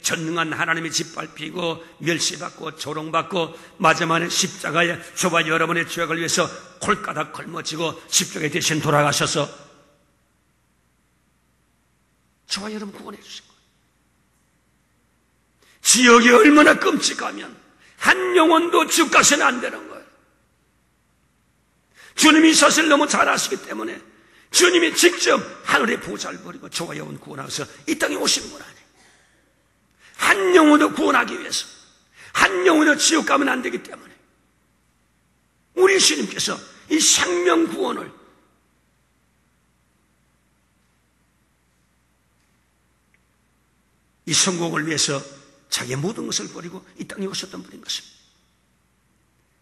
전능한 하나님이 짓밟히고 멸시받고 조롱받고 마지막에 십자가에 저와 여러분의 죄악을 위해서 콜가닥 걸머지고 십자가에 대신 돌아가셔서 저와 여러분 구원해 주신 거예요. 지옥이 얼마나 끔찍하면 한 영혼도 지옥 가서는 안 되는 거예요. 주님이 사실 너무 잘 아시기 때문에 주님이 직접 하늘의 보좌를 버리고 저와 여러분 구원하셔서 이 땅에 오신 분 아니에요. 한 영혼도 구원하기 위해서, 한 영혼도 지옥 가면 안 되기 때문에 우리 주님께서 이 생명 구원을 이 성공을 위해서 자기의 모든 것을 버리고 이 땅에 오셨던 분인 것입니다.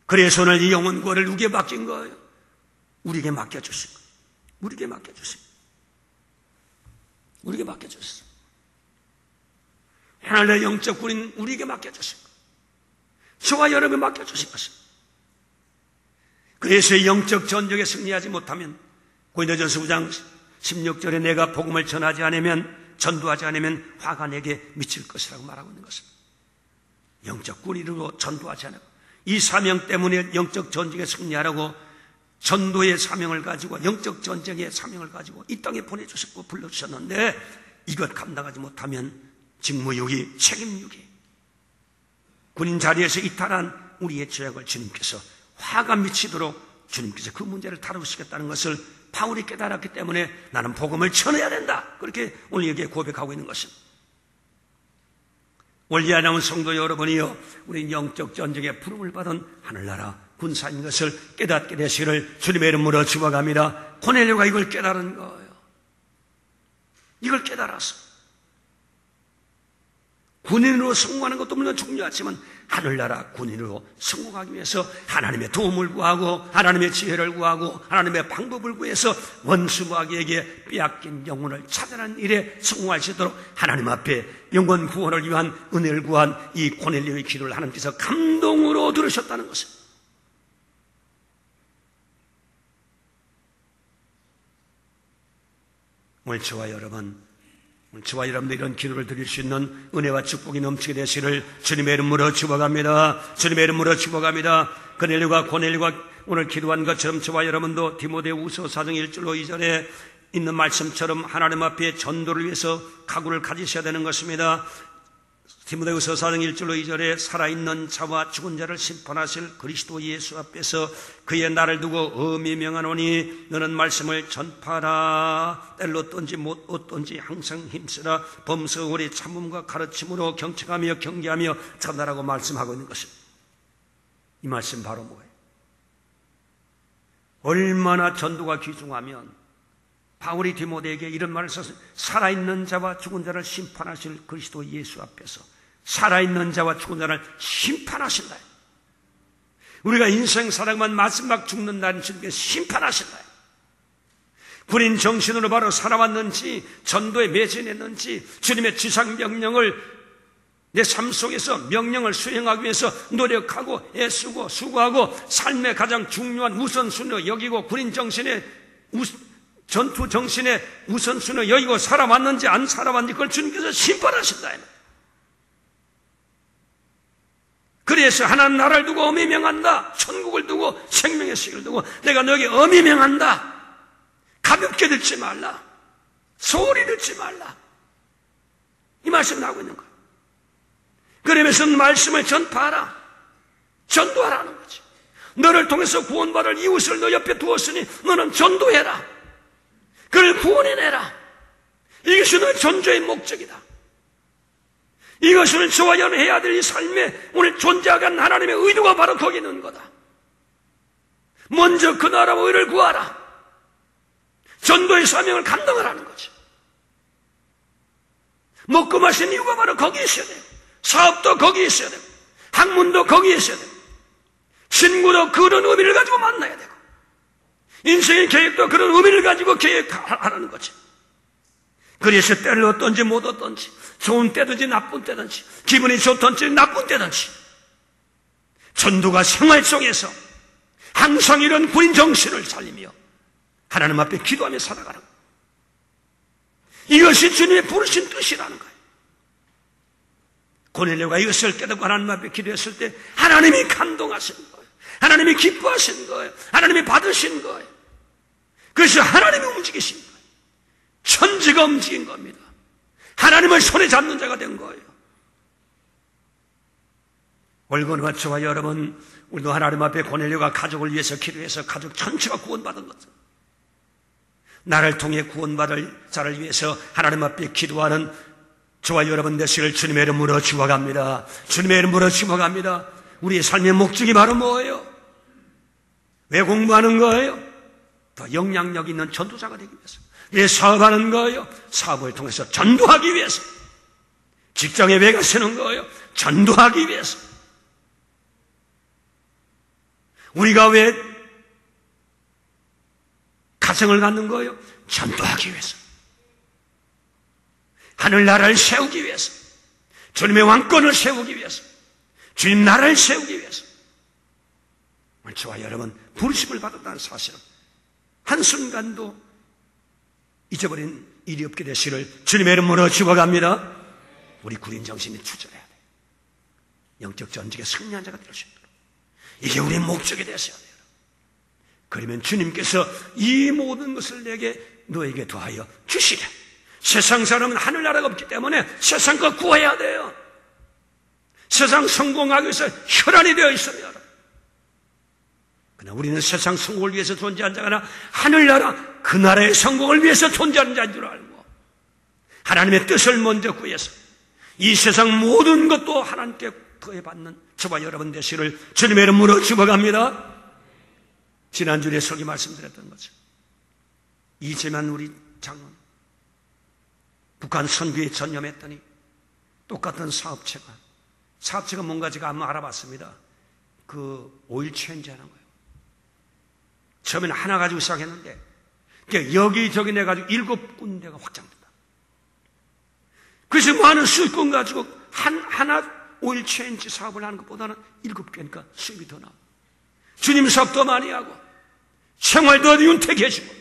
그래서 오늘 이 영혼 구원을 누구에게 맡긴 거예요? 우리에게 맡겨주신 거예요. 우리에게 맡겨주신 거예요. 우리에게 맡겨주셨어요. 하나님의 영적 군인 우리에게 맡겨주신 거예요. 저와 여러분에게 맡겨주신 것입니다. 그래서 영적 전쟁에 승리하지 못하면 고린도전서 9장 16절에 내가 복음을 전하지 않으면, 전도하지 않으면 화가 내게 미칠 것이라고 말하고 있는 것입니다. 영적 군인으로 전도하지 않고 이 사명 때문에 영적 전쟁에 승리하라고 전도의 사명을 가지고 영적 전쟁의 사명을 가지고 이 땅에 보내주셨고 불러주셨는데 이것 감당하지 못하면 직무유기, 책임유기, 군인 자리에서 이탈한 우리의 죄악을 주님께서 화가 미치도록 주님께서 그 문제를 다루시겠다는 것을 바울이 깨달았기 때문에 나는 복음을 전해야 된다, 그렇게 오늘 여기에 고백하고 있는 것입니다. 올리아 나온 성도 여러분이요, 우리 영적 전쟁에 부름을 받은 하늘나라 군사인 것을 깨닫게 되시기를 주님의 이름으로 축원합니다. 고넬료가 이걸 깨달은 거예요. 이걸 깨달아서 군인으로 성공하는 것도 물론 중요하지만 하늘나라 군인으로 성공하기 위해서 하나님의 도움을 구하고 하나님의 지혜를 구하고 하나님의 방법을 구해서 원수 마귀에게 빼앗긴 영혼을 찾아내는 일에 성공할 수 있도록 하나님 앞에 영혼 구원을 위한 은혜를 구한 이 고넬료의 기도를 하나님께서 감동으로 들으셨다는 것입니다. 오늘 저와 여러분들 이런 기도를 드릴 수 있는 은혜와 축복이 넘치게 되시기를 주님의 이름으로 축복합니다. 주님의 이름으로 축복합니다. 고넬료가 오늘 기도한 것처럼 저와 여러분도 디모데후서 4장 1절로 2절에 있는 말씀처럼 하나님 앞에 전도를 위해서 각오를 가지셔야 되는 것입니다. 디모데후서 4장 1절로 2절에 살아있는 자와 죽은 자를 심판하실 그리스도 예수 앞에서 그의 날을 두고 엄히 명하노니 너는 말씀을 전파하라. 때로 떤지 못 얻던지 항상 힘쓰라. 범서 오래 참음과 가르침으로 경청하며 경계하며 참다라고 말씀하고 있는 것입니다. 이 말씀 바로 뭐예요? 얼마나 전도가 귀중하면 바울이 디모데에게 이런 말을 써서 살아있는 자와 죽은 자를 심판하실 그리스도 예수 앞에서 살아있는 자와 죽은 자를 심판하신다. 우리가 인생 살아가면 마지막 죽는 날은 주님께서 심판하신다. 군인 정신으로 바로 살아왔는지 전도에 매진했는지 주님의 지상 명령을 내 삶 속에서 명령을 수행하기 위해서 노력하고 애쓰고 수고하고 삶의 가장 중요한 우선순위로 여기고 군인 정신의 전투 정신의 우선순위로 여기고 살아왔는지 안 살아왔는지 그걸 주님께서 심판하신다. 그래서 하나님 나라를 두고 엄히 명한다. 천국을 두고 생명의 식을 두고 내가 너에게 엄히 명한다. 가볍게 듣지 말라. 소홀히 듣지 말라. 이 말씀을 하고 있는 거예요. 그러면서 말씀을 전파하라. 전도하라는 거지. 너를 통해서 구원받을 이웃을 너 옆에 두었으니 너는 전도해라. 그를 구원해내라. 이것이 너의 전도의 목적이다. 이것을 저와 여러분 해야 될 이 삶에 오늘 존재하는 하나님의 의도가 바로 거기 있는 거다. 먼저 그 나라와 의를 구하라. 전도의 사명을 감당하라는 거지. 먹고 마시는 이유가 바로 거기 있어야 돼요. 사업도 거기 있어야 되고 학문도 거기 있어야 되고 친구도 그런 의미를 가지고 만나야 되고 인생의 계획도 그런 의미를 가지고 계획하라는 거지. 그래서 때를 얻든지 못 얻든지 좋은 때든지 나쁜 때든지 기분이 좋든지 나쁜 때든지 전도가 생활 속에서 항상 이런 군인 정신을 살리며 하나님 앞에 기도하며 살아가는 거예요. 이것이 주님의 부르신 뜻이라는 거예요. 고넬료가 이것을 깨닫고 하나님 앞에 기도했을 때 하나님이 감동하신 거예요. 하나님이 기뻐하신 거예요. 하나님이 받으신 거예요. 그래서 하나님이 움직이신 거예요. 천지가 움직인 겁니다. 하나님을 손에 잡는 자가 된 거예요. 월권과 저와 여러분, 우리도 하나님 앞에 고넬료가 가족을 위해서 기도해서 가족 전체가 구원받은 거죠. 나를 통해 구원받을 자를 위해서 하나님 앞에 기도하는 저와 여러분 되시길 주님의 이름으로 축복합니다. 주님의 이름으로 축복합니다. 우리의 삶의 목적이 바로 뭐예요? 왜 공부하는 거예요? 더 영향력 있는 전도자가 되기 위해서. 왜 사업하는 거예요? 사업을 통해서 전도하기 위해서. 직장에 왜 가시는 거예요? 전도하기 위해서. 우리가 왜 가정을 갖는 거예요? 전도하기 위해서. 하늘나라를 세우기 위해서. 주님의 왕권을 세우기 위해서. 주님 나라를 세우기 위해서. 저와 여러분 부르심을 받았다는 사실은 한순간도 잊어버린 일이 없게 되시를 주님의 이름으로 축복합니다. 우리 군인 정신이 투철해야 돼요. 영적 전쟁에 승리한 자가 될 수 있도록. 이게 우리의 목적이 되어야 돼요. 그러면 주님께서 이 모든 것을 너에게 더하여 주시래. 세상 사람은 하늘나라가 없기 때문에 세상 거 구해야 돼요. 세상 성공하기 위해서 혈안이 되어 있어요. 그러나 우리는 세상 성공을 위해서 존재한 자가 아니라 하늘나라 그 나라의 성공을 위해서 존재하는 자인 줄 알고 하나님의 뜻을 먼저 구해서 이 세상 모든 것도 하나님께 더해받는 저와 여러분 되시를 주님의 이름으로 축복합니다. 지난주에 설교 말씀드렸던 거죠. 이재만 우리 장로는 북한 선교에 전념했더니 똑같은 사업체가 뭔가 제가 한번 알아봤습니다. 그 오일 체인지 하는 거예요. 처음에는 하나 가지고 시작했는데 여기저기 내가지고 7군데가 확장된다. 그래서 많은 수익권 가지고 하나 오일 체인지 사업을 하는 것보다는 7개니까 수입이 더 나와. 주님 사업 더 많이 하고 생활도 더 윤택해지고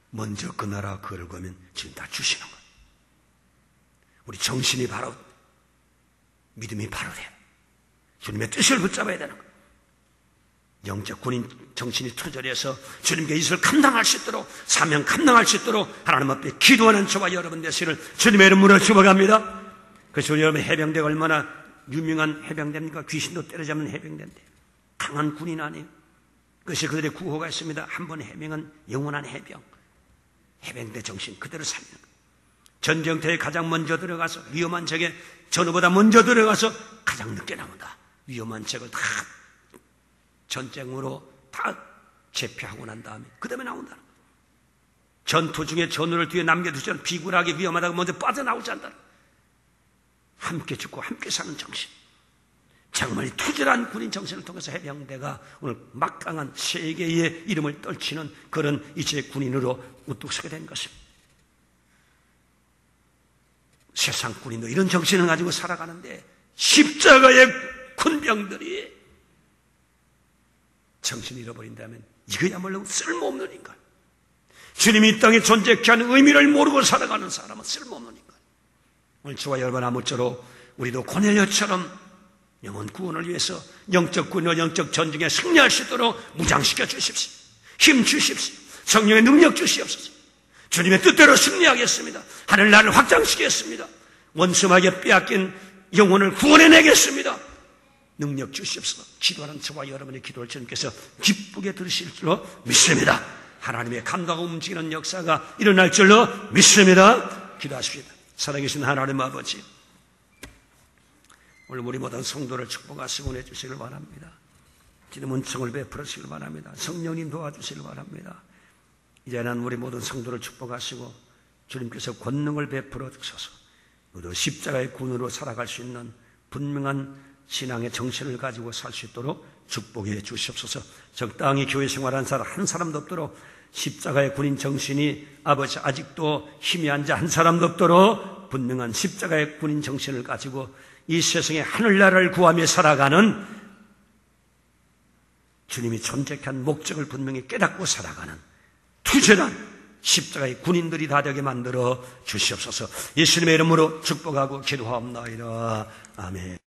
먼저 그 나라 그를 거면 지금 다 주시는 거예요. 우리 정신이 바로 믿음이 바로 돼요. 주님의 뜻을 붙잡아야 되는 거예요. 영적 군인 정신이 투절해서 주님께 이것을 감당할 수 있도록 사명 감당할 수 있도록 하나님 앞에 기도하는 저와 여러분 되시를 주님의 이름으로 축복합니다. 그래서 여러분 해병대가 얼마나 유명한 해병대입니까? 귀신도 때려잡는 해병대인데 강한 군인 아니에요. 그것이 그들의 구호가 있습니다. 한 번 해병은 영원한 해병. 해병대 정신 그대로 살리는 거예요. 전쟁터에 가장 먼저 들어가서 위험한 적에 전후보다 먼저 들어가서 가장 늦게 나온다. 위험한 적을 다 전쟁으로 다 제패하고 난 다음에 그 다음에 나온다는 거예요. 전투 중에 전우를 뒤에 남겨두지 비굴하게 위험하다고 먼저 빠져나오지 않는다. 함께 죽고 함께 사는 정신, 정말 투절한 군인 정신을 통해서 해병대가 오늘 막강한 세계의 이름을 떨치는 그런 이제 군인으로 우뚝 서게 된 것입니다. 세상 군인도 이런 정신을 가지고 살아가는데 십자가의 군병들이 정신을 잃어버린다면 이거야말로 쓸모없는 인간. 주님이 이 땅에 존재케 하는 의미를 모르고 살아가는 사람은 쓸모없는 인간. 오늘 저와 여러분 아무쪼록 우리도 고넬료처럼 영혼 구원을 위해서 영적 구원과 영적 전쟁에 승리할 수 있도록 무장시켜 주십시오. 힘 주십시오. 성령의 능력 주시옵소서. 주님의 뜻대로 승리하겠습니다. 하늘나라를 확장시키겠습니다. 원수에게 빼앗긴 영혼을 구원해내겠습니다. 능력 주시옵소서. 기도하는 저와 여러분의 기도를 주님께서 기쁘게 들으실 줄로 믿습니다. 하나님의 감동하고 움직이는 역사가 일어날 줄로 믿습니다. 기도하십시다. 살아계신 하나님 아버지, 오늘 우리 모든 성도를 축복하시고 내주시길 바랍니다. 기름 은총을 베풀어 주시길 바랍니다. 성령님 도와주시길 바랍니다. 이제는 우리 모든 성도를 축복하시고 주님께서 권능을 베풀어 주셔서 모두 십자가의 군으로 살아갈 수 있는 분명한 신앙의 정신을 가지고 살 수 있도록 축복해 주시옵소서. 적당히 교회 생활한 사람 한 사람도 없도록 십자가의 군인 정신이 아버지 아직도 희미한 자 한 사람도 없도록 분명한 십자가의 군인 정신을 가지고 이 세상의 하늘나라를 구하며 살아가는 주님이 존재한 목적을 분명히 깨닫고 살아가는 투철한 십자가의 군인들이 다 되게 만들어 주시옵소서. 예수님의 이름으로 축복하고 기도하옵나이다. 아멘.